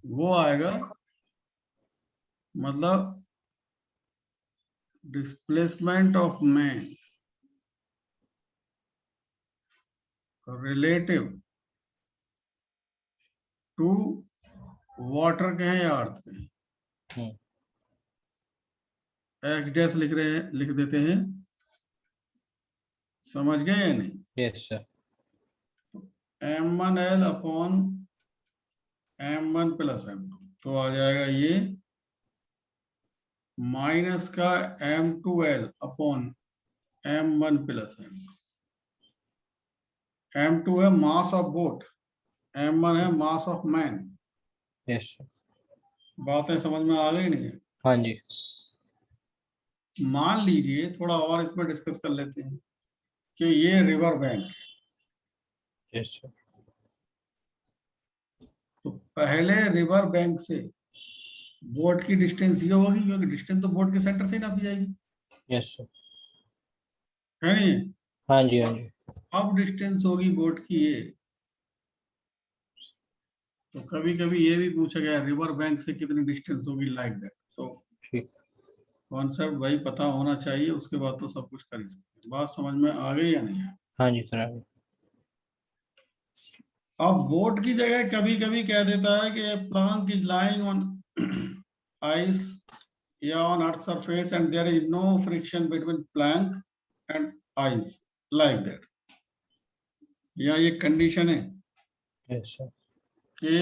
वो आएगा, मतलब displacement of man relative to water के हैं या अर्थ के हैं। एक्स डैश लिख रहे हैं, लिख देते हैं, समझ गए या नहीं? Yes sir. m1l upon m1 plus m2, तो आ जाएगा ये माइनस का m2l upon m1 plus m2। m2 है मास ऑफ बोट, m1 है mass of man. Yes sir. बातें समझ में आ गई नहीं? हाँ जी। मान लीजिए, थोड़ा और इसमें डिस्कस कर लेते हैं कि ये रिवर बैंक, यस सर। तो पहले रिवर बैंक से बोट की डिस्टेंस ये होगी, क्योंकि डिस्टेंस तो बोट के सेंटर से ही नापी जाएगी, यस सर। है नहीं? हाँ जी हाँ जी। अब डिस्टेंस होगी बोट की ये, तो कभी कभी ये भी पूछा गया रिवर बैंक से कितनी डिस्टेंस होगी, लाइक दैट। तो ठीक। कॉन्सेप्ट भाई पता होना चाहिए, उसके बाद तो सब कुछ कर ही सकते हैं। बात समझ में आ गई या नहीं है? हाँ जी सर। अब बोट की जगह कभी कभी कह देता है कि plank is lying on ice या on earth surface and there is no friction between plank and ice, like that. या ये कंडीशन है यस सर। कि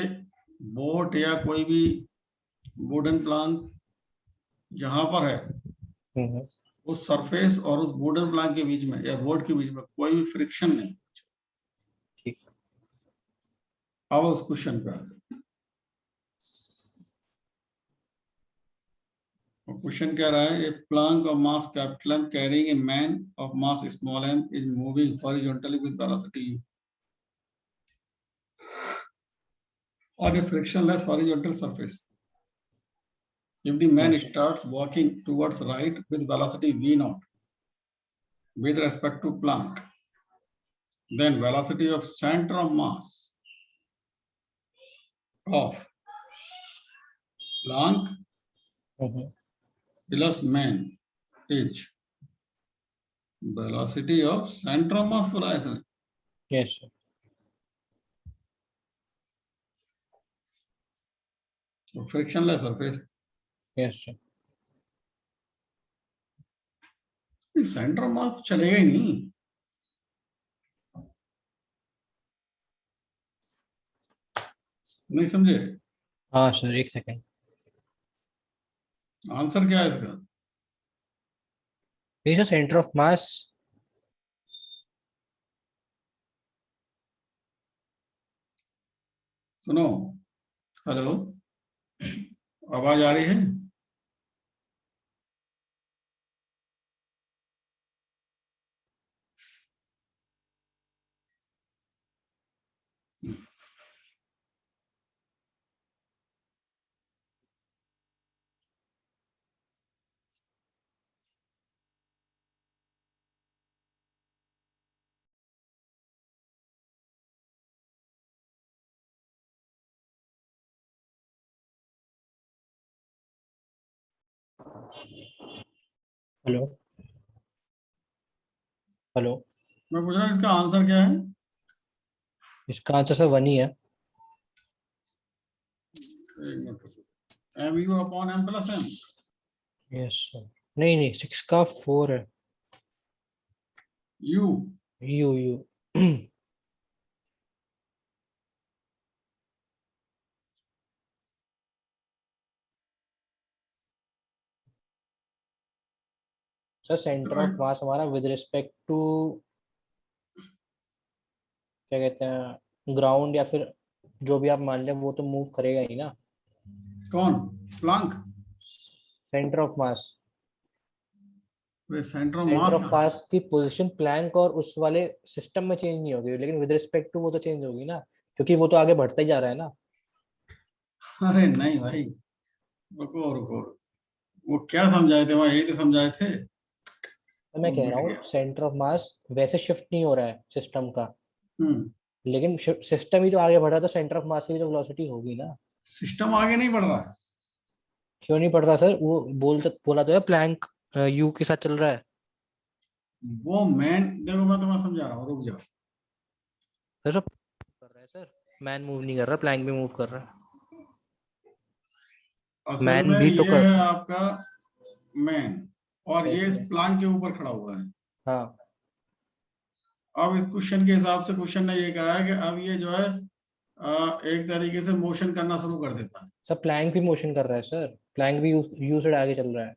बोट या कोई भी वुडन प्लांक जहां पर है, उस सरफेस और उस वुडन प्लांक के बीच में या बोट के बीच में कोई भी फ्रिक्शन नहीं। ठीक। अब उस क्वेश्चन पे आ गए। क्वेश्चन कह रहा है, a plank of mass capital M carrying a man of mass small m is moving horizontally with velocity on a frictionless horizontal surface. If the man starts walking towards right with velocity v naught with respect to Planck, then velocity of center of mass of Planck plus man is velocity of center of mass बोला है। Yes sir. तो frictionless surface, yes sir. Centre of मास चलेगा ही नहीं। नहीं समझे? हाँ sir, एक second. Answer क्या है इसका? ये सर सेंटर ऑफ मास। सुनो, हेलो, आवाज आ रही है? Hello hello. मैं पूछ रहा हूँ इसका आंसर क्या है? इसका आंसर सर 1 ही है। M U upon M plus M. Yes sir. नहीं नहीं, 6 का 4 है। U U U. Sir centre of mass हमारा विद रिस्पेक्ट टू क्या कहते हैं, ग्राउंड या फिर जो भी आप मान लें, वो तो मूव करेगा ही ना। कौन? Planck? Centre of mass. Centre of centre mass of कहाँ है? मास की पोजीशन प्लैंक और उस वाले सिस्टम में चेंज नहीं होगी, लेकिन विद रिस्पेक्ट टू वो तो चेंज होगी ना, क्योंकि वो तो आगे बढ़ता ही जा रहा है ना। अरे नहीं भाई, रुको रुको, वो क्या समझाए थे वहां? यही तो समझाए थे। तो मैं वो कह मिट रहा हूँ गया। सेंटर ऑफ मास वैसे शिफ्ट नहीं हो रहा है सिस्टम का, हम्म। लेकिन सिस्टम ही तो आगे बढ़ा तो सेंटर ऑफ मास की भी तो वेलोसिटी होगी ना। सिस्टम आगे नहीं बढ़ रहा है। क्यों नहीं पढ़ रहा सर? वो बोला तो है प्लैंक यू के साथ चल रहा है। वो मैन, देखो मैं तुम्हें समझा रहा हूँ, रुक जाओ। सर सब कर रहा है सर, मैन मूव नहीं कर रहा, प्लैंक भी मूव कर रहा है। असल मैन में भी तो ये कर। है आपका मैन, और ये Yes, इस sir. प्लान के ऊपर खड़ा हुआ है। हाँ अब इस क्वेश्चन के हिसाब से क्वेश्चन ने ये कहा है कि अब ये जो है एक तरीके से मोशन करना शुरू कर देता है। सर, प्लैंक भी मोशन कर रहा है सर, प्लैंक भी यू से आगे चल रहा है।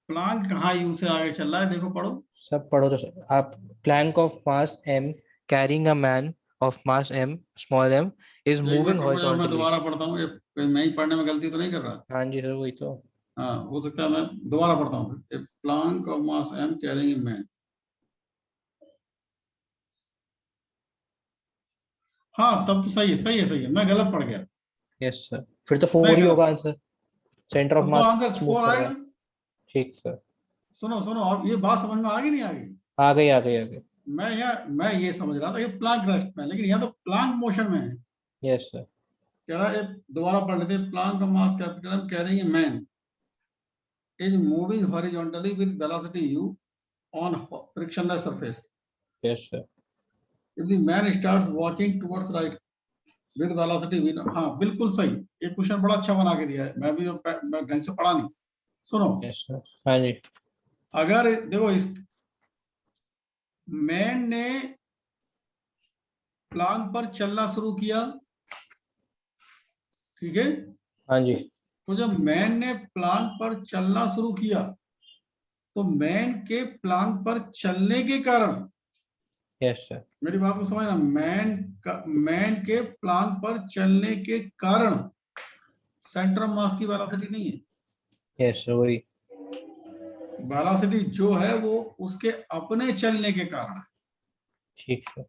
प्लान कहाँ यू से आगे चल रहा है, देखो पढ़ो। सब पढ़ो तो सर आप। Plank of mass m carrying a man of mass m small m is एक मिनट मूविंग रुको जरा, मैं हॉरिजॉन्टली। दोबारा पढ़ता हूँ, ये कोई मैं ही पढ़ने में गलती तो नहीं कर रहा। हाँ जी सर, वही तो। हाँ, हो सकता है मैं दोबारा पढ़ता हूँ। A plank of mass M carrying a man. हाँ, तब तो सही है, सही है, सही है, मैं गलत पढ़ गया। यस सर, फिर तो मैं 4 ही होगा गलत, आंसर। सेंटर ऑफ तब तो मास आंसर मूव 4 कर रहा आएगा। है। ठीक सर। सुनो सुनो, अब ये बात समझ में आ गई नहीं आ गई? आ गई आ गई आ गई। मैं ये समझ रहा था कि प्लांक रेस्ट में, लेकिन यहाँ तो प्लांक मोशन में है। Yes sir. कह रहा है, दोबारा पढ़ लेते हैं। Planck of mass capital M carrying a man is moving horizontally with velocity u on frictionless surface. Yes sir. If the man starts walking towards right with velocity v, हाँ बिल्कुल सही। ये क्वेश्चन बड़ा अच्छा बना के दिया है, मैं भी मैं ढंग से पढ़ा नहीं। सुनो, यस सर। हाँ जी। अगर देखो इस मैन ने प्लांक पर चलना शुरू किया, ठीक है, हाँ जी। तो जब मैन ने प्लांक पर चलना शुरू किया, तो मैन के प्लांक पर चलने के कारण, यस सर। मेरी बात को समझना, मैन के प्लांक पर चलने के कारण सेंटर ऑफ मास की वेलोसिटी नहीं है। यस सर, वही। वेलोसिटी जो है वो उसके अपने चलने के कारण है। ठीक सर।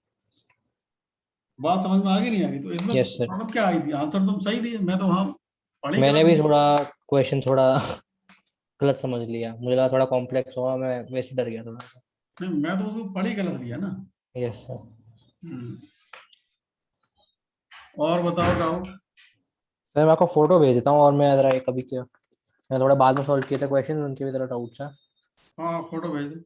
बात समझ में आ गई नहीं आ गई? तो इसमें यस सर। प्रॉब्लम क्या आई थी? आंसर तुम सही दिए, मैं तो वहां पढ़ी मैंने गलत भी दी। थोड़ा क्वेश्चन थोड़ा गलत समझ लिया, मुझे लगा थोड़ा कॉम्प्लेक्स होगा, मैं वैसे डर गया थोड़ा सा। नहीं, मैं तो उसको पढ़ी गलत दिया ना। Yes sir. हम्म, और बताओ डाउट। सर मैं आपको फोटो भेज देता हूँ, और मैं जरा कभी क्या, मैं थोड़ा बाद में सॉल्व किए थे क्वेश्चन, उनके भी जरा डाउट था। हाँ, फोटो भेज दो।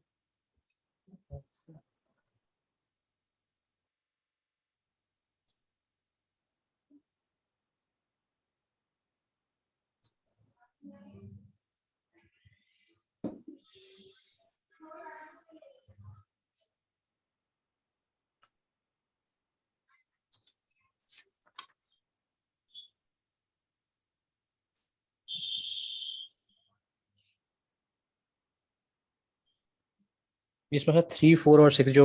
इसमें सर 3, 4 और 6 जो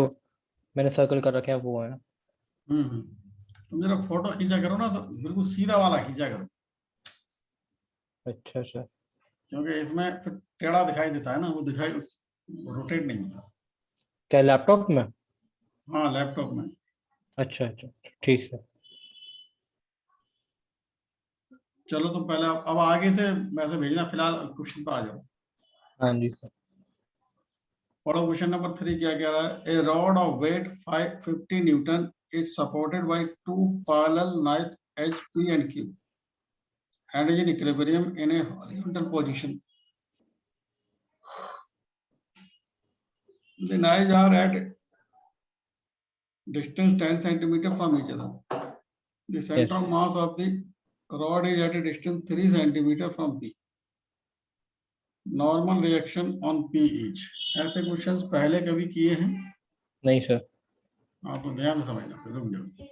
मैंने सर्कल कर रखे हैं वो है। तुम जरा फोटो खींचा करो ना, तो बिल्कुल सीधा वाला खींचा करो, अच्छा सर। क्योंकि इसमें फिर टेढ़ा दिखाई देता है ना, वो दिखाई रोटेट नहीं होता। क्या लैपटॉप में? हाँ, लैपटॉप में। अच्छा अच्छा, ठीक है। चलो तो पहले अब आगे से मैसेज भेजना, फिलहाल क्वेश्चन पे आ जाओ। हाँ जी सर। पढ़ो क्वेश्चन नंबर 3 क्या कह रहा है। A rod of weight 550 newton is supported by two parallel knife H P and Q and is in equilibrium in a horizontal position. The knives are at distance 10 centimeter from each other. The center of mass of the rod is at a distance 3 centimeter from P. Normal reaction on P each. ऐसे questions पहले कभी किए हैं? नहीं sir. हाँ, तो ध्यान से समझना, फिर रुक जाओ।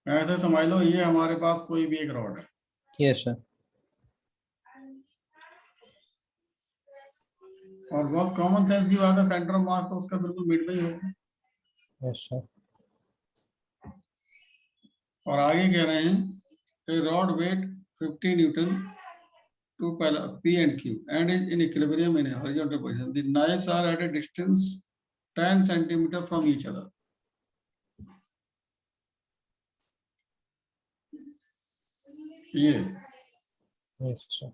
ऐसे समझ लो, ये हमारे पास कोई भी एक रॉड है, यस सर। और बहुत कॉमन सेंस की बात है, सेंटर ऑफ मास तो उसका बिल्कुल मिड में ही होगा। Yes sir. और आगे कह रहे हैं, a rod weight 50 newton to P and Q and is in equilibrium in a horizontal position. The knives are at a distance 10 centimeter from each other. ये यस सर।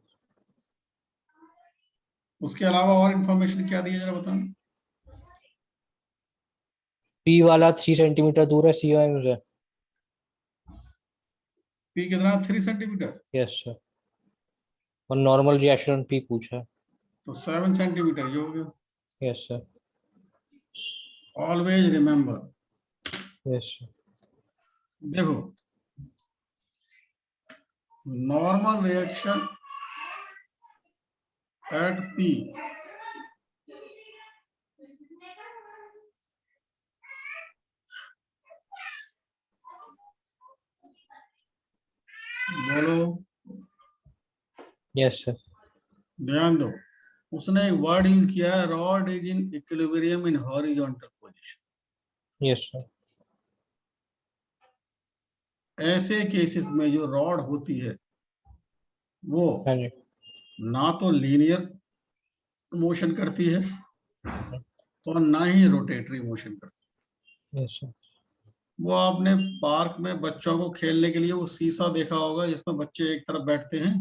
उसके अलावा और इंफॉर्मेशन क्या दी है, जरा बताओ। पी वाला 3 सेंटीमीटर दूर है सी से। P कितना 3 सेंटीमीटर, यस सर, और नॉर्मल रिएक्शन ऑन पी पूछा है। तो 7 सेंटीमीटर ये हो गया। Yes sir. Always remember, yes sir. देखो नॉर्मल रिएक्शन एट P बोलो, यस सर। ध्यान दो, उसने एक वर्ड यूज किया है, rod is in equilibrium in horizontal position. Yes sir. ऐसे केसेस में जो रॉड होती है वो हाँ जी। ना तो लीनियर मोशन करती है और ना ही रोटेटरी मोशन करती है। Yes sir. वो आपने पार्क में बच्चों को खेलने के लिए वो शीशा देखा होगा जिसमें बच्चे एक तरफ बैठते हैं।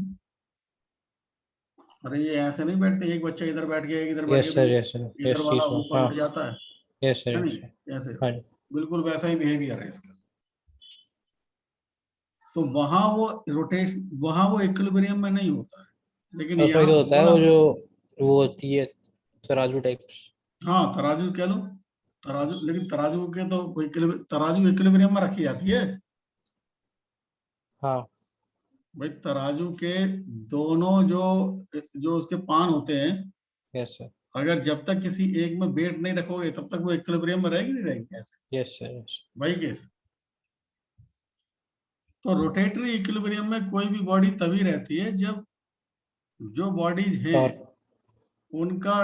अरे ये ऐसे नहीं बैठते, एक बच्चा इधर बैठ गया, एक इधर बैठ गया, यस सर। यस तो सर। इधर यस वाला सर। ऊपर हाँ। उठ जाता यस सर। है यस नहीं? सर। ऐसे हाँ जी। बिल्कुल वैसा ही बिहेवियर है इसका। तो वहां वो रोटेट, वहां वो इक्विलिब्रियम में नहीं होता है, लेकिन उसमें यहाँ जो होता है बोला, वो जो वो होती है तराजू टाइप्स। हाँ तराजू कह लो, तराजू, लेकिन तराजू के तो तराजू इक्विलिब्रियम में रखी जाती है हाँ। भाई। तराजू के दोनों जो जो उसके पान होते हैं, यस सर। अगर जब तक किसी एक में वेट नहीं रखोगे तब तक वो इक्विलिब्रियम में रहेगी नहीं रहेगी, ऐसे यस सर। यस। वही केस है। तो रोटेटरी इक्विलिब्रियम में कोई भी बॉडी तभी रहती है जब जो बॉडीज हैं टॉर्क। उनका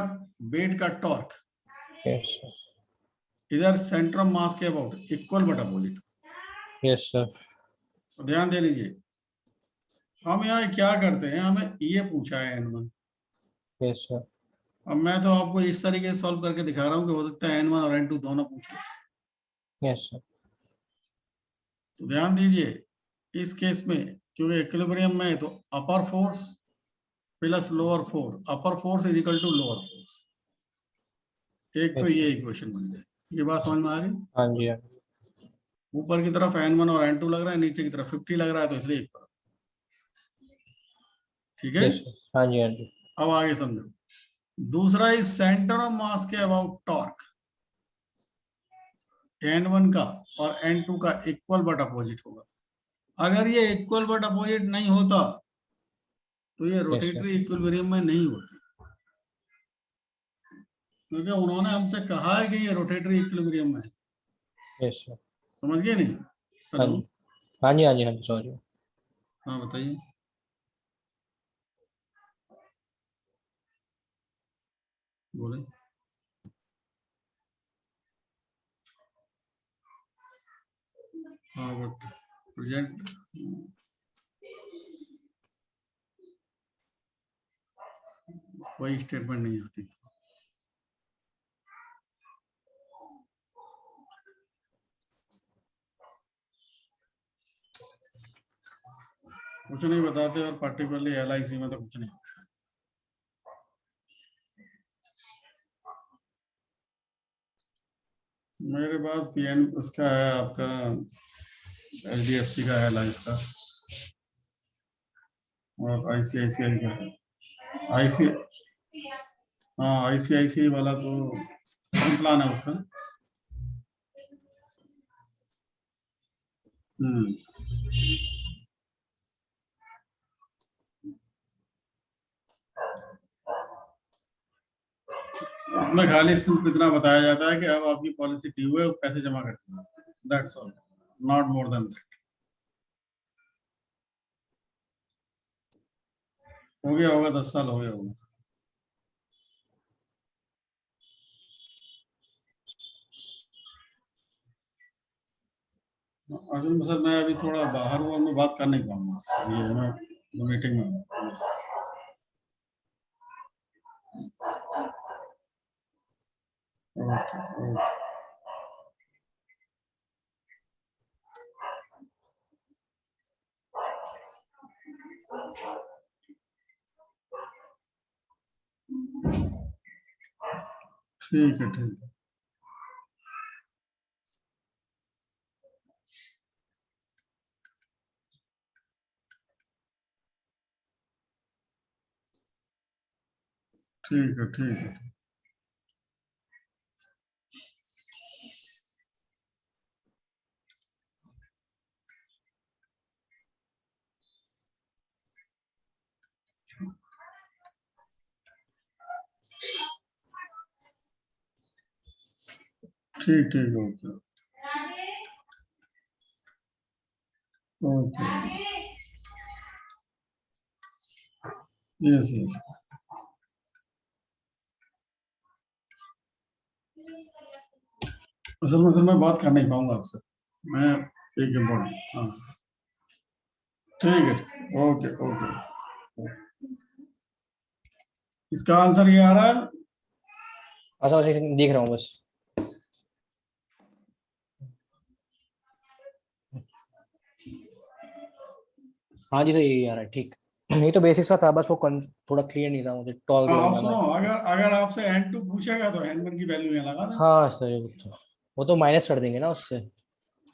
वेट का टॉर्क यस सर। इधर सेंटर ऑफ मास के about equal but opposite. Yes sir. तो ध्यान दे लीजिए, हम यहाँ क्या करते हैं, हमें ये पूछा है N1। Yes sir. अब मैं तो आपको इस तरीके से सॉल्व करके दिखा रहा हूँ कि हो सकता है N1 और N2 दोनों पूछे। Yes sir. तो ध्यान दीजिए इस केस में, क्योंकि इक्विलिब्रियम में है तो upper force plus lower force, upper force is equal to lower force. एक तो यस ये सर। इक्वेशन बन जाए, ये बात समझ में आ गई। हाँ जी। हाँ। ऊपर की तरफ N1 और N2 लग रहा है, नीचे की तरफ 50 लग रहा है, तो इसलिए इक्वल। ठीक है, यस सर। हाँ जी। हाँ जी। अब आगे समझो। दूसरा इज सेंटर ऑफ मास के अबाउट टॉर्क, N1 का और N2 का इक्वल बट अपोजिट होगा। अगर ये इक्वल बट अपोजिट नहीं होता तो ये यस सर। रोटेटरी इक्विलिब्रियम में नहीं होती, क्योंकि उन्होंने हमसे कहा है कि ये रोटेटरी इक्विलिब्रियम में है। Yes sir. समझ गए नहीं? हाँ हेलो, जी। हाँ जी। हाँ जी। हाँ जी, समझ गया। हाँ बताइए, बोले। हाँ बट प्रेजेंट कोई स्टेटमेंट नहीं आती। कुछ नहीं बताते, और पर्टिकुलरली LIC में तो कुछ नहीं। मेरे पास PN उसका है, आपका HDFC का है, लाइफ का, और ICICI का है। IC हाँ ICICI वाला तो प्लान है उसका। उसमें खाली सिर्फ इतना बताया जाता है कि अब आपकी पॉलिसी ड्यू है, पैसे जमा करते हैं, that's all, not more than that. हो गया होगा, 10 साल हो गया होगा। अर्जुन सर, मैं अभी थोड़ा बाहर हूँ, मैं बात कर नहीं पाऊंगा आपसे, ये मैं मीटिंग में हूँ। ओके ओके, ठीक है ठीक है। ठीक है, ठीक है। ठीक ठीक, ओके ओके, यस यस। असल में बात कर नहीं पाऊंगा आपसे, मैं एक इम्पोर्टेंट। हाँ ठीक है, ओके ओके। इसका आंसर ये आ रहा है। अच्छा दिख रहा हूँ बस। हाँ जी, तो यही आ रहा है, ठीक। ये तो बेसिक सा था, बस वो थोड़ा क्लियर नहीं था मुझे, टॉल हाँ, करना आप सुनो, था। अगर अगर आपसे n2 पूछेगा तो n1 की वैल्यू यहाँ लगा दें। हाँ सर, वो तो माइनस कर देंगे ना उससे।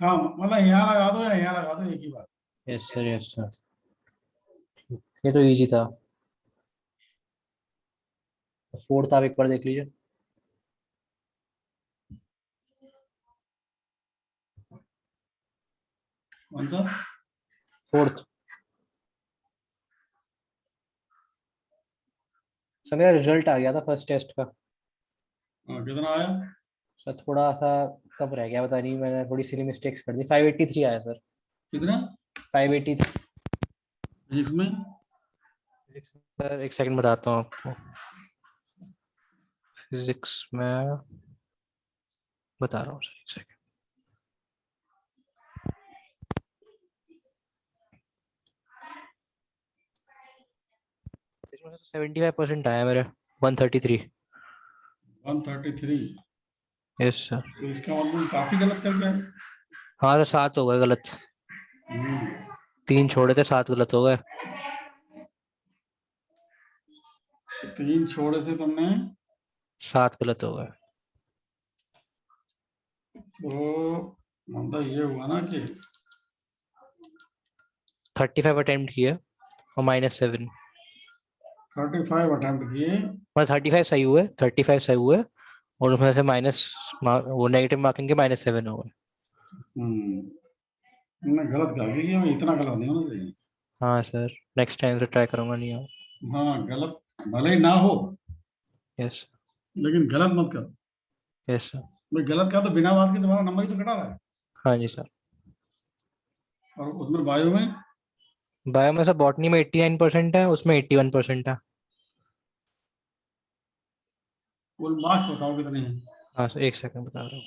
हाँ, मतलब यहाँ लगा दो या यहाँ लगा दो, एक ही बात। Yes sir, yes sir. ये तो इजी था। फोर्थ आप एक बार देख लीजिए। कौन सा? फोर्थ। सर मेरा रिजल्ट आ गया था फर्स्ट टेस्ट का। हाँ, कितना आया? सर थोड़ा सा कम रह गया, पता नहीं, मैंने थोड़ी सिली मिस्टेक्स कर दी। 583 आया सर। कितना? 583। फिजिक्स में? सर एक सेकंड बताता हूँ आपको। फिजिक्स में बता रहा हूँ सर, एक सेकंड। इसमें 75% आया मेरे। 133। 133? Yes sir. तो इसका मतलब काफी गलत कर गया है। हाँ तो 7 हो गए गलत। हम्म, 3 छोड़े थे, 7 गलत हो गए। 3 छोड़े थे तुमने, 7 गलत हो गए। तो मतलब ये हुआ ना कि 35 अटेम्प्ट किए और -7। 35 अटेम्प्ट किए। मतलब 35 सही हुए, 35 सही हुए, और उसमें से माइनस वो नेगेटिव मार्किंग के -7 हो गए। तुमने गलत कर दिया, इतना गलत नहीं होना चाहिए। हाँ सर, नेक्स्ट टाइम से ट्राई करूंगा नहीं हो। हाँ, गलत भले ही ना हो, यस। लेकिन गलत मत करो। Yes sir. भाई गलत का तो बिना बात के तुम्हारा नंबर ही तो कटा रहा है। हाँ जी सर। और उसमें बायो में बायो में सर बॉटनी में 89% है, उसमें 81% है। कुल मार्क्स बताओ कितने हैं? हाँ सर, एक सेकंड बता रहा हूँ।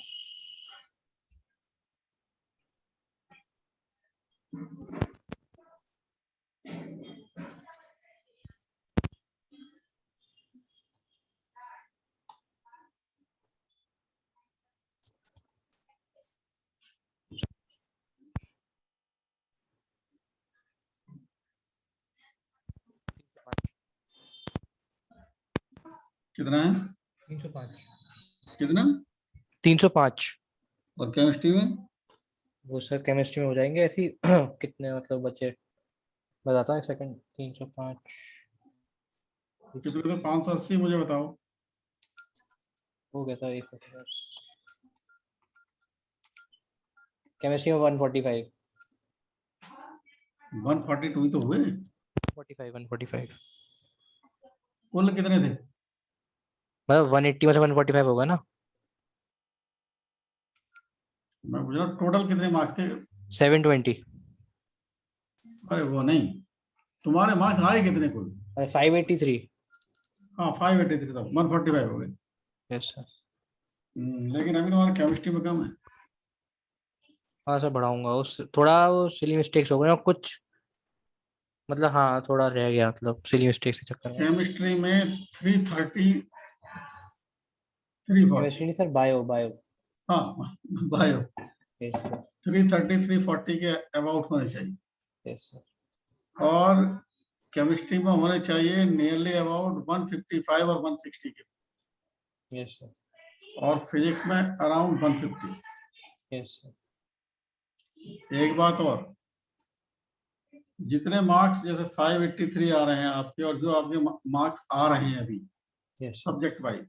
कितना है? 305। कितना? 305। और केमिस्ट्री में? वो सर केमिस्ट्री में हो जाएंगे ऐसी कितने मतलब बचे, बताता हूँ एक सेकंड। 305। कितने? तो 580 मुझे बताओ। हो गया था, एक सेकंड। केमिस्ट्री में 145। 142 तो हुए। 145। कुल कितने थे? मतलब 180 में से 145 होगा ना। मैं पूछ रहा हूँ टोटल कितने मार्क्स थे? 720। अरे वो नहीं, तुम्हारे मार्क्स आए कितने कुल? अरे 583। हाँ, 583 था, 145 हो गए। Yes sir. लेकिन अभी तुम्हारे केमिस्ट्री में कम है। हाँ सर, बढ़ाऊंगा उस थोड़ा, वो सिली मिस्टेक्स हो गए ना कुछ, मतलब हाँ थोड़ा रह गया, मतलब सिली मिस्टेक्स के चक्कर में। केमिस्ट्री में 330, 340। केमिस्ट्री नहीं सर, बायो। हाँ, बायो यस सर। 330, 340 के अबाउट होने चाहिए। Yes sir. और केमिस्ट्री में होने चाहिए नियरली अबाउट 155 और 160 के। Yes sir. और फिजिक्स में अराउंड 150। Yes sir. एक बात और, जितने मार्क्स जैसे 583 आ रहे हैं आपके, और जो आपके मार्क्स आ रहे हैं अभी, yes, सब्जेक्ट वाइज।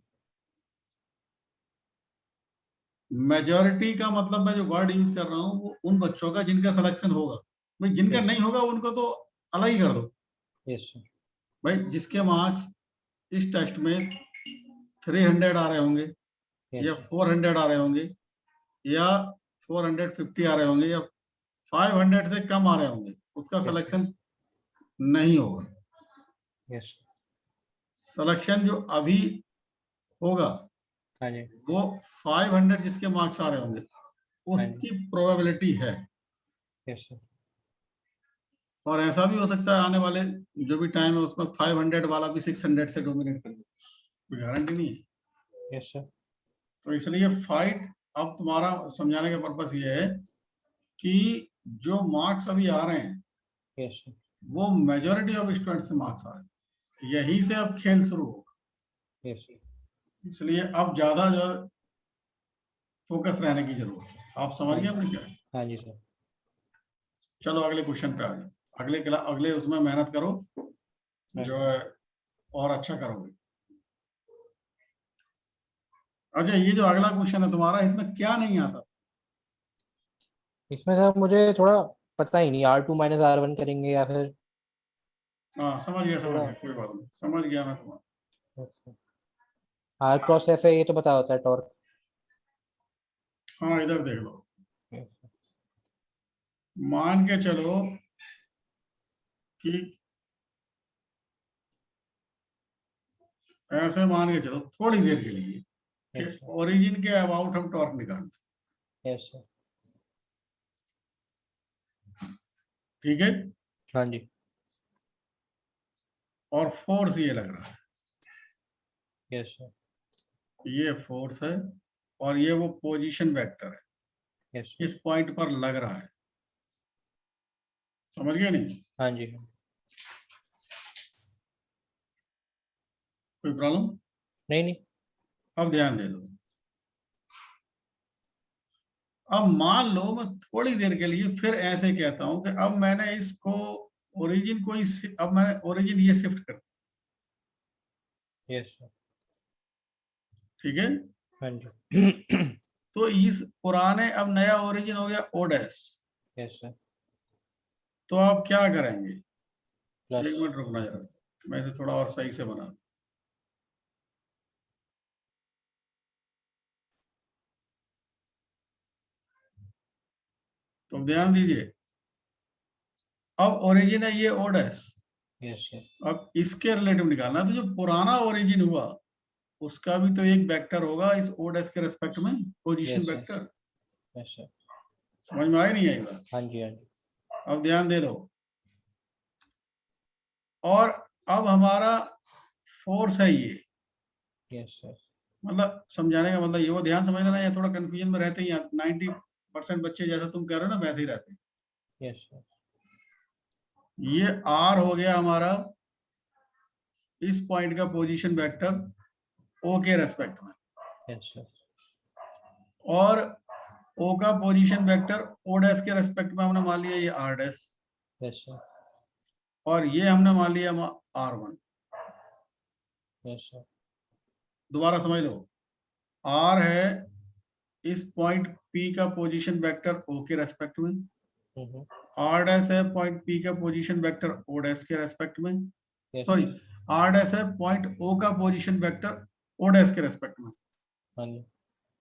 मेजॉरिटी का मतलब मैं जो वर्ड यूज कर रहा हूँ वो उन बच्चों का जिनका सिलेक्शन होगा। भाई जिनका Yes. नहीं होगा उनको तो अलग ही कर दो। yes, sir. भाई जिसके मार्क्स इस टेस्ट में 300 आ रहे होंगे Yes, या sir. 400 आ रहे होंगे या 450 आ रहे होंगे या 500 से कम आ रहे होंगे, उसका Yes, sir. सिलेक्शन नहीं होगा। yes, sir. सिलेक्शन जो अभी होगा हाँ जी, वो 500 जिसके मार्क्स आ रहे होंगे उसकी प्रोबेबिलिटी है। yes, sir. और ऐसा भी हो सकता है आने वाले जो भी टाइम है उसमें 500 वाला भी 600 से डोमिनेट करे, कोई गारंटी नहीं है। yes, sir. तो इसलिए फाइट अब तुम्हारा समझाने का पर्पस ये है कि जो मार्क्स अभी आ रहे हैं yes, sir. वो मेजॉरिटी ऑफ स्टूडेंट से मार्क्स आ रहे हैं, यही से अब खेल शुरू होगा। yes, sir. इसलिए अब ज्यादा जो फोकस रहने की जरूरत है। आप समझ गए हमने क्या है? हाँ जी सर। चलो अगले क्वेश्चन पे आ जाओ। अगले उसमें मेहनत करो, जो है और अच्छा करोगे। अच्छा, ये जो अगला क्वेश्चन है तुम्हारा, इसमें क्या नहीं आता? इसमें सर मुझे थोड़ा पता ही नहीं, R2 - R1 करेंगे या फिर हाँ समझ गया थोड़ा कोई बात नहीं, समझ गया मैं तुम्हारा। R×F है, ये तो पता होता है टॉर्क। हाँ इधर देख लो, मान के चलो कि ऐसे मान के चलो थोड़ी देर के लिए कि ओरिजिन के अबाउट हम टॉर्क निकालते हैं। Yes sir. ठीक है, हाँ जी। और फोर्स ये लग रहा है, यस सर। ये फोर्स है और ये वो पोजीशन वेक्टर है। यस इस पॉइंट पर लग रहा है, समझ गए नहीं? हाँ जी। कोई प्रॉब्लम? नहीं। अब ध्यान दे दो। अब मान लो मैं थोड़ी देर के लिए फिर ऐसे कहता हूं कि अब मैंने इसको ओरिजिन को अब मैंने ओरिजिन ये शिफ्ट कर, यस सर। ठीक है? हाँ जी। तो इस पुराने अब नया ओरिजिन हो गया O डैश। Yes sir. तो आप क्या करेंगे? प्लस। एक मिनट रुकना जरा, मैं इसे थोड़ा और सही से बना। तो ध्यान दीजिए, अब ओरिजिन है ये O डैश। Yes sir. अब इसके रिलेटिव निकालना है, तो जो पुराना ओरिजिन हुआ उसका भी तो एक वेक्टर होगा इस O डैश के रेस्पेक्ट में, position Yes, sir. Vector. Yes sir. समझ में आई नहीं आई बात? हाँ जी हाँ जी। अब ध्यान दे लो, और अब हमारा फोर्स है ये, यस सर। मतलब समझाने का मतलब ये, वो ध्यान समझ लेना, ये थोड़ा कंफ्यूजन में रहते ही 90% बच्चे जैसा तुम कह रहे हो ना वैसे ही रहते हैं। Yes sir. ये R हो गया हमारा इस पॉइंट का पोजीशन वेक्टर O के रेस्पेक्ट में, यस सर। और O का पोजीशन वेक्टर O डैश के रेस्पेक्ट में हमने मान लिया ये R डैश, यस सर। और ये हमने मान लिया R1। Yes sir. दोबारा समझ लो, R है इस पॉइंट P का पोजीशन वेक्टर O के रेस्पेक्ट में, R डैश है पॉइंट P का पोजीशन वेक्टर O डैश के रेस्पेक्ट में, सॉरी R डैश है पॉइंट O का पोजीशन वेक्टर O डैश के रेस्पेक्ट में, हाँ जी।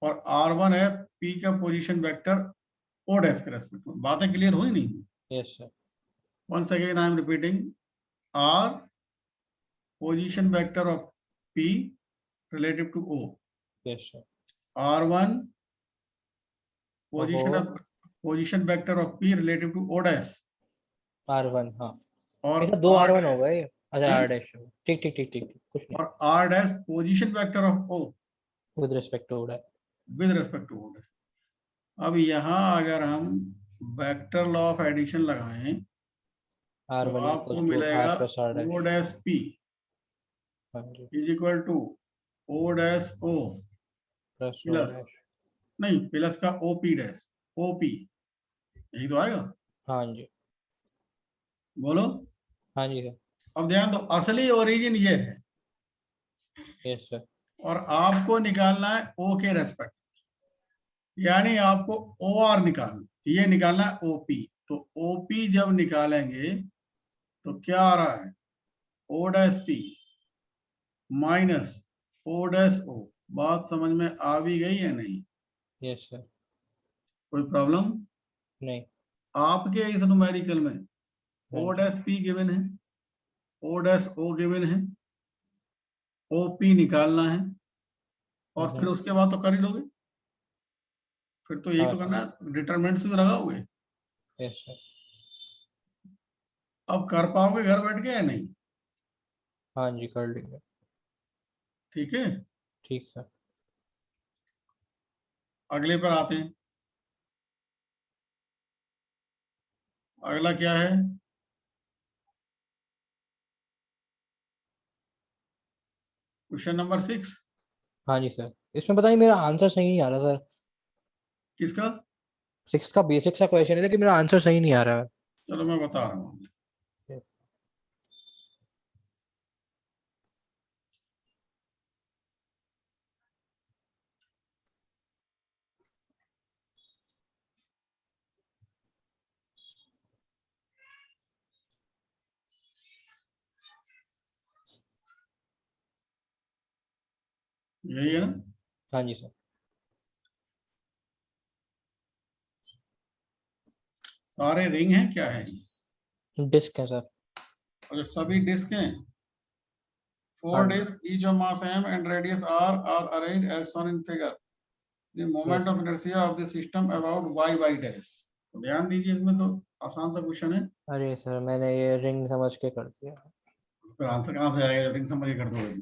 और R1 है P का पोजीशन वेक्टर O डैश के रेस्पेक्ट में। बातें क्लियर हुई नहीं? Yes sir. Once again I am repeating, R position vector of P relative to O, yes sir. R1 position vector of P relative to O dash, R1 हाँ। और ऐसा 2 R R1 dash, हो गए। अच्छा हैं? R dash. ठीक ठीक ठीक ठीक कुछ नहीं। और R dash position vector of O with respect to that. with respect to O dash। अब यहाँ अगर हम वेक्टर लॉ ऑफ एडिशन लगाएं तो R1 आपको equals to मिलेगा R plus R dash। O dash P हाँ जी। is equal to O dash O plus O plus, dash. नहीं प्लस का OP dash, OP, यही तो आएगा। हाँ जी। बोलो। हाँ जी सर। अब ध्यान दो, असली ओरिजिन ये है, यस सर। और आपको निकालना है ओ के रेस्पेक्ट, यानी आपको ओ आर निकालना, ये निकालना है ओपी। तो ओपी जब निकालेंगे तो क्या आ रहा है, O dash P minus O dash O. बात समझ में आ भी गई है नहीं? Yes sir. कोई प्रॉब्लम? नहीं। आपके इस न्यूमेरिकल में ओ हाँ जी। डैश पी गिवन है, ओ डैश ओ गिवन है, ओ पी निकालना है, और फिर उसके बाद तो कर ही लोगे। फिर तो यही हाँ तो सर। करना है, डिटरमिनेंट से तो लगाओगे। Yes sir. अब कर पाओगे घर बैठ के या नहीं? हाँ जी कर लेंगे। ठीक है, ठीक सर। अगले पर आते हैं। अगला क्या है? Question number 6। हाँ जी सर, इसमें पता नहीं मेरा आंसर सही नहीं आ रहा सर। किसका? 6 का बेसिक सा क्वेश्चन है लेकिन मेरा आंसर सही नहीं आ रहा है। चलो मैं बता रहा हूँ। Yes. यही है ना? हाँ जी सर। सारे रिंग हैं, क्या है? डिस्क है सर। और जो सभी डिस्क हैं, हाँ 4 जी। disks, each of mass m and radius r are arranged as shown in figure. The moment yes. of inertia of the system about y by dash. तो ध्यान दीजिए, इसमें तो आसान सा क्वेश्चन है। अरे सर मैंने ये रिंग समझ के कर दिया। फिर आंसर कहाँ से आएगा जब रिंग समझ के कर दोगे?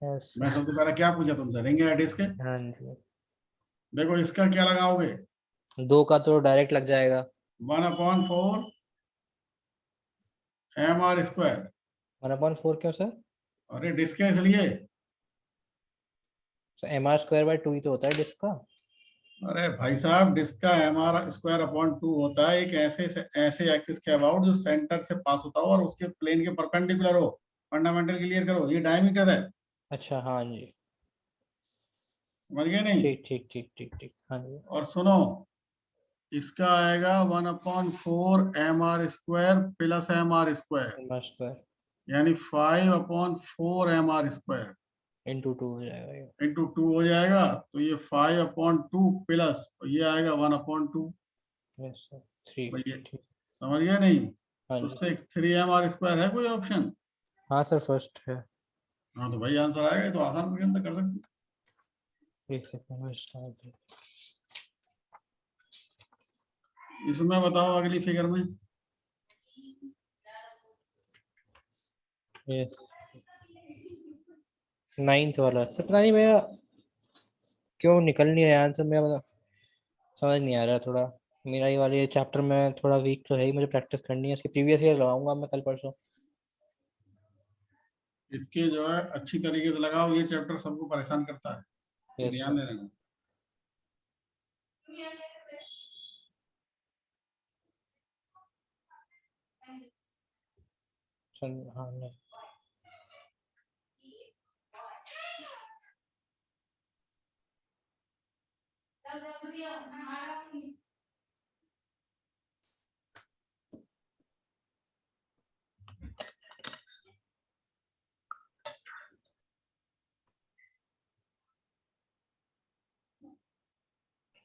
यस। मैं सबसे पहले क्या पूछा तुमसे, रिंग या डिस्क है? हाँ जी। देखो इसका क्या लगाओगे, 2 का तो डायरेक्ट लग जाएगा। 1/4 mr स्क्वायर। 1/4 क्यों सर? अरे डिस्क है इसलिए। mr²/2 ही तो होता है डिस्क का। अरे भाई साहब, डिस्क का mr स्क्वायर अपॉन 2 होता है एक ऐसे एक्सिस के अबाउट जो सेंटर से पास होता हो और उसके प्लेन के परपेंडिकुलर हो। फंडामेंटल क्लियर करो, ये डायमीटर है। अच्छा हाँ जी। समझ गए नहीं? ठीक ठीक ठीक ठीक ठीक हाँ जी। और सुनो, इसका आएगा 1/4 mr square plus mr square, mr² यानी 5/4 mr स्क्वायर × 2 हो जाएगा ये। इंटू 2 हो जाएगा। तो ये 5/2 प्लस, और ये आएगा 1/2। Yes sir. 3। भाई ये ठीक। समझ गया नहीं? हाँ तो जी। 3mr स्क्वायर है कोई ऑप्शन? हाँ सर फर्स्ट है। हाँ तो भाई आंसर आएगा, ये तो आसान क्वेश्चन तो कर सकते हो। एक सेकंड। इसमें बताओ अगली फिगर में। यस 9th वाला सर, पता नहीं मेरा क्यों निकल नहीं रहा आंसर मेरा, मतलब समझ नहीं आ रहा थोड़ा। मेरा ये वाले चैप्टर में थोड़ा वीक तो है ही, मुझे प्रैक्टिस करनी है इसकी। प्रीवियस ईयर लगाऊंगा मैं कल परसों। इसके जो है अच्छी तरीके से लगाओ, ये चैप्टर सबको परेशान करता है, ये यस ध्यान सर। दे रहे हैं। हाँ नहीं।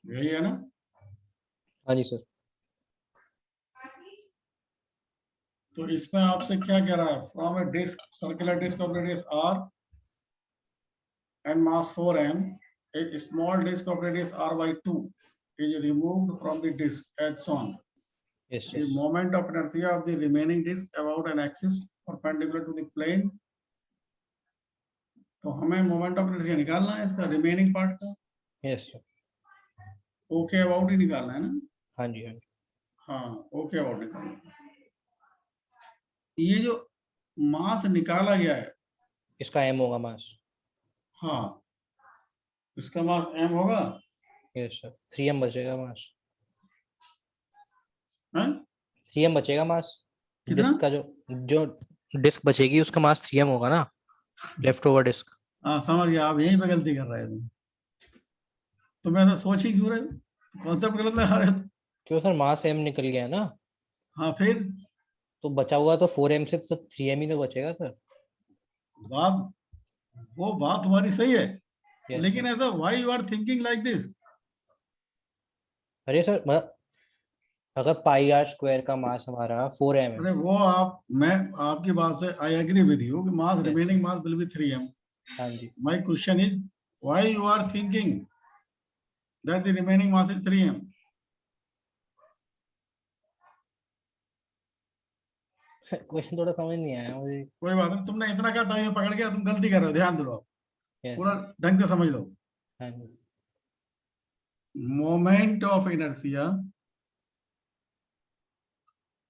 यही है ना? हाँ जी सर। तो इसमें आपसे क्या कह रहा है, from a disc circular disc of radius r and mass 4m, a small disk of radius r by 2 is removed from the disk as shown. Yes The yes. moment of inertia of the remaining disk about an axis perpendicular to the plane. तो हमें moment of inertia निकालना है इसका remaining part का। Yes sir. Okay about ही निकालना है ना? हाँ जी हाँ जी। हाँ ओके अबाउट निकालना है। ये जो मास निकाला गया है, इसका m होगा मास। हाँ इसका मास m होगा। यस सर 3m बचेगा मास। है 3m बचेगा मास। कितना? डिस्क का जो जो डिस्क बचेगी उसका मास 3m होगा ना, लेफ्ट ओवर डिस्क। हाँ समझ गया, आप यहीं पे गलती कर रहे थे। तो मैं तो सोच ही क्यों रहे, कॉन्सेप्ट गलत लगा रहे थे। क्यों सर, मास m निकल गया ना, हाँ फिर तो बचा हुआ तो 4m से तो 3m ही तो बचेगा सर। बात, वो बात तुम्हारी सही है, यस लेकिन सर। ऐसा why you are thinking like this? अरे सर मतलब अगर पाई आर स्क्वायर का मास हमारा 4m है। अरे वो आप, मैं आपकी बात से आई एग्री विद यू कि mass, Yes, remaining mass will be 3m। हाँ जी। My question is why you are thinking that the remaining mass is 3m? Question थोड़ा समझ नहीं आया मुझे। कोई बात नहीं, तुमने इतना कहा तभी मैं पकड़ गया, तुम गलती कर रहे हो, ध्यान दो आप, यस। पूरा ढंग से समझ लो। हाँ जी। Moment of inertia,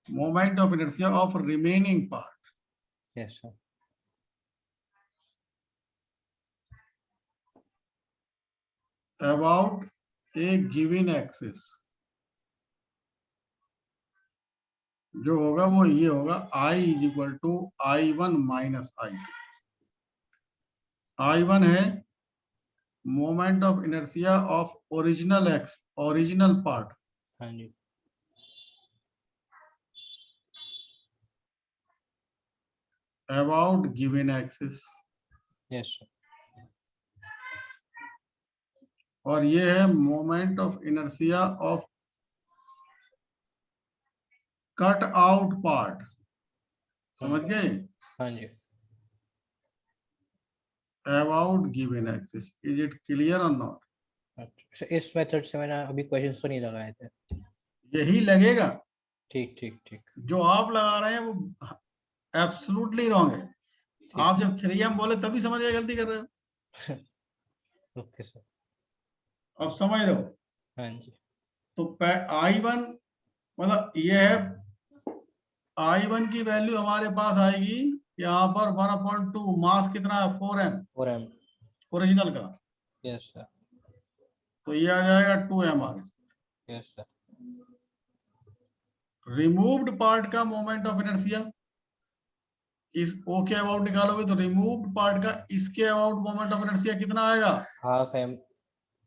moment of inertia of remaining part yes sir. about a given axis जो होगा वो ये होगा, I is equal to I1 minus I2। I1 है moment of inertia of original x, original part, हाँ जी। About given axis, yes sir. और ये है moment of inertia of cut out part. समझ गए? हाँ जी। About given axis, is it clear और नॉट? अच्छा, इस मेथड से मैंने अभी क्वेश्चन तो नहीं लगाए थे। यही लगेगा, ठीक ठीक ठीक। जो आप लगा रहे हैं वो एब्सोल्युटली रॉन्ग है। ठीक। आप जब 3m बोले तभी समझ गए गलती कर रहे हो। Okay sir. अब समझ रहे हो? हाँ जी। तो I1 मतलब ये है, I1 की वैल्यू हमारे पास आएगी यहाँ पर 1/2, मास कितना है 4m 4m। ओरिजिनल का, यस सर। तो ये आ जाएगा 2mr। Yes sir. Removed part का मोमेंट ऑफ इनर्शिया, इस O के अबाउट निकालोगे तो रिमूव्ड पार्ट का इसके अबाउट मोमेंट ऑफ इनर्शिया कितना आएगा? हाफ m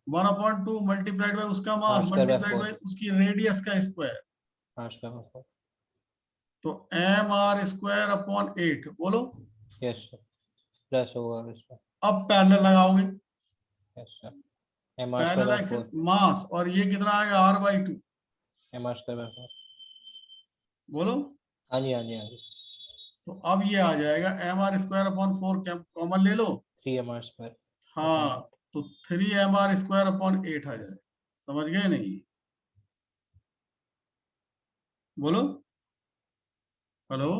1/2 मल्टीप्लाइड बाय उसका mass r square by multiplied 4। By उसकी रेडियस का स्क्वायर, r square by 4। तो mr²/8 बोलो। Yes sir. प्लस होगा इसमें। अब पैरेलल लगाओगे, yes sir. m r square parallel by axis 4। मास, और ये कितना आएगा r/2 m r square by 4। बोलो। हाँ जी हाँ जी हाँ जी। तो अब ये आ जाएगा mr²/4, कॉमन ले लो। 3m r square। हाँ, तो 3mr²/8 आ जाएगा। समझ गए नहीं? बोलो, हेलो।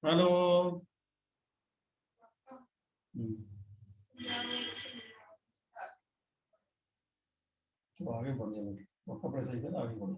हेलो। तो आगे बढ़िए, कपड़े सही थे, आगे बढ़ो।